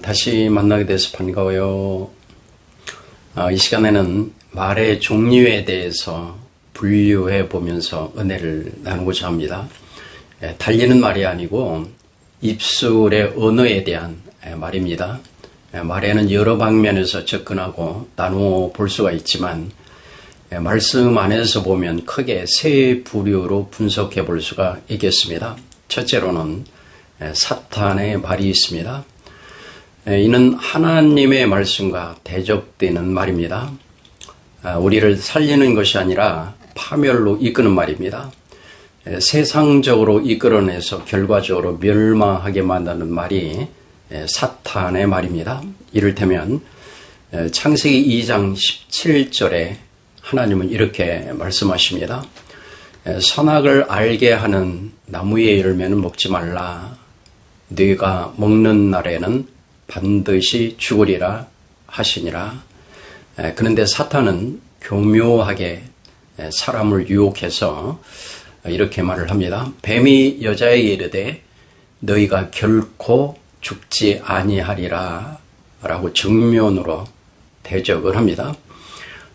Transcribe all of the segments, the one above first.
다시 만나게 돼서 반가워요. 이 시간에는 말의 종류에 대해서 분류해 보면서 은혜를 나누고자 합니다. 달리는 말이 아니고 입술의 언어에 대한 말입니다. 말에는 여러 방면에서 접근하고 나누어 볼 수가 있지만 말씀 안에서 보면 크게 세 부류로 분석해 볼 수가 있겠습니다. 첫째로는 사탄의 말이 있습니다. 이는 하나님의 말씀과 대적되는 말입니다. 우리를 살리는 것이 아니라 파멸로 이끄는 말입니다. 세상적으로 이끌어내서 결과적으로 멸망하게 만드는 말이 사탄의 말입니다. 이를테면 창세기 2장 17절에 하나님은 이렇게 말씀하십니다. 선악을 알게 하는 나무의 열매는 먹지 말라. 네가 먹는 날에는 반드시 죽으리라 하시니라. 그런데 사탄은 교묘하게 사람을 유혹해서 이렇게 말을 합니다. 뱀이 여자에게 이르되 너희가 결코 죽지 아니하리라 라고 정면으로 대적을 합니다.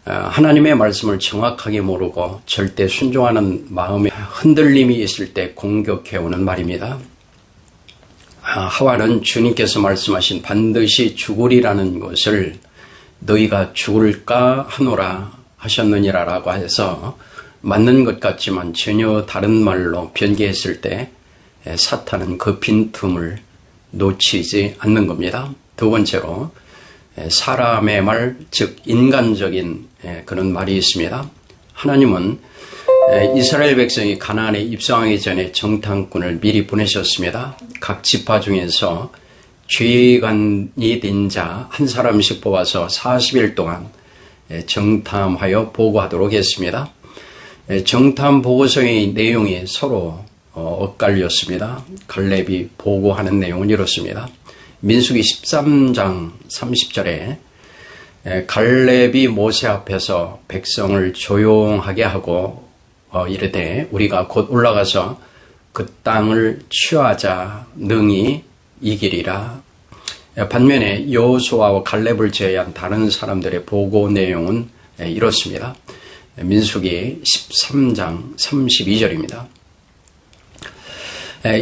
하나님의 말씀을 정확하게 모르고 절대 순종하는 마음에 흔들림이 있을 때 공격해오는 말입니다. 하와는 주님께서 말씀하신 반드시 죽으리라는 것을 너희가 죽을까 하노라 하셨느니라라고 해서 맞는 것 같지만 전혀 다른 말로 변개했을 때 사탄은 그 빈틈을 놓치지 않는 겁니다. 두 번째로 사람의 말, 즉 인간적인 그런 말이 있습니다. 하나님은 이스라엘 백성이 가나안에 입성하기 전에 정탐꾼을 미리 보내셨습니다. 각 지파 중에서 죄관이 된 자 한 사람씩 뽑아서 40일 동안 정탐하여 보고하도록 했습니다. 정탐 보고서의 내용이 서로 엇갈렸습니다. 갈렙이 보고하는 내용은 이렇습니다. 민수기 13장 30절에 갈렙이 모세 앞에서 백성을 조용하게 하고 이르되 우리가 곧 올라가서 그 땅을 취하자 능히 이기리라. 반면에 여호수아와 갈렙을 제외한 다른 사람들의 보고 내용은 이렇습니다. 민수기 13장 32절입니다.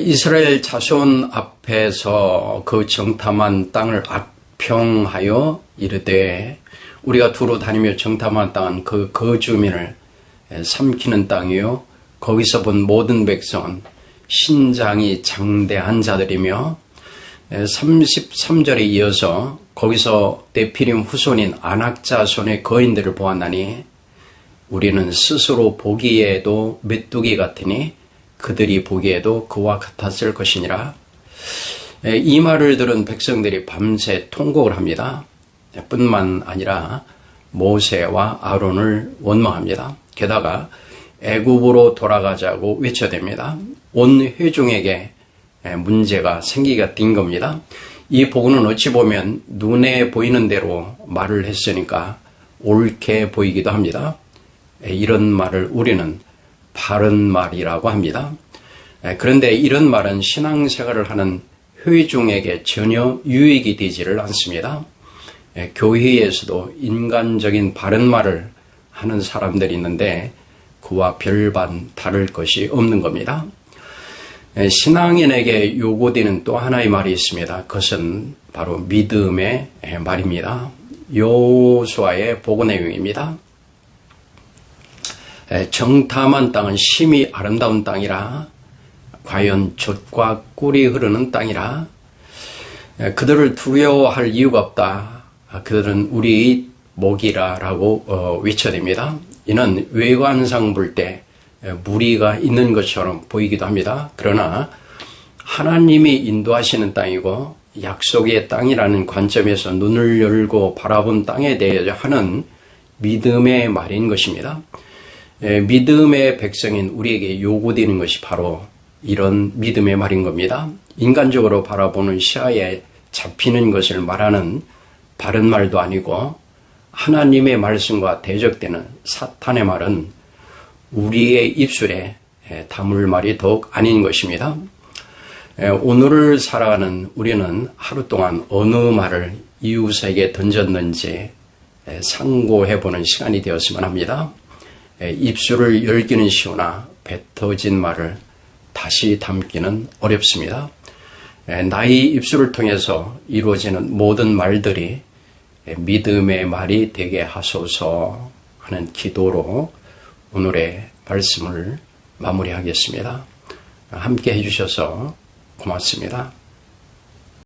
이스라엘 자손 앞에서 그 정탐한 땅을 악평하여 이르되 우리가 두루 다니며 정탐한 땅은 그 거주민을 삼키는 땅이요 거기서 본 모든 백성은 신장이 장대한 자들이며 33절에 이어서 거기서 네피림 후손인 아낙 자손의 거인들을 보았나니 우리는 스스로 보기에도 메뚜기 같으니 그들이 보기에도 그와 같았을 것이니라. 이 말을 들은 백성들이 밤새 통곡을 합니다. 뿐만 아니라 모세와 아론을 원망합니다. 게다가 애굽으로 돌아가자고 외쳐댑니다. 온 회중에게 문제가 생기게 된 겁니다. 이 보고는 어찌 보면 눈에 보이는 대로 말을 했으니까 옳게 보이기도 합니다. 이런 말을 우리는 바른 말이라고 합니다. 그런데 이런 말은 신앙생활을 하는 회중에게 전혀 유익이 되지를 않습니다. 교회에서도 인간적인 바른 말을 하는 사람들이 있는데 그와 별반 다를 것이 없는 겁니다. 신앙인에게 요구되는 또 하나의 말이 있습니다. 그것은 바로 믿음의 말입니다. 여호수아의 보고 내용입니다. 정탐한 땅은 심히 아름다운 땅이라 과연 젖과 꿀이 흐르는 땅이라 그들을 두려워할 이유가 없다. 그들은 우리의 목이라라고 외쳐댑니다. 이는 외관상 볼 때 무리가 있는 것처럼 보이기도 합니다. 그러나 하나님이 인도하시는 땅이고 약속의 땅이라는 관점에서 눈을 열고 바라본 땅에 대해 하는 믿음의 말인 것입니다. 믿음의 백성인 우리에게 요구되는 것이 바로 이런 믿음의 말인 겁니다. 인간적으로 바라보는 시야에 잡히는 것을 말하는 바른 말도 아니고 하나님의 말씀과 대적되는 사탄의 말은 우리의 입술에 담을 말이 더욱 아닌 것입니다. 오늘을 살아가는 우리는 하루 동안 어느 말을 이웃에게 던졌는지 상고해보는 시간이 되었으면 합니다. 입술을 열기는 쉬우나 뱉어진 말을 다시 담기는 어렵습니다. 나의 입술을 통해서 이루어지는 모든 말들이 믿음의 말이 되게 하소서 하는 기도로 오늘의 말씀을 마무리하겠습니다. 함께 해주셔서 고맙습니다.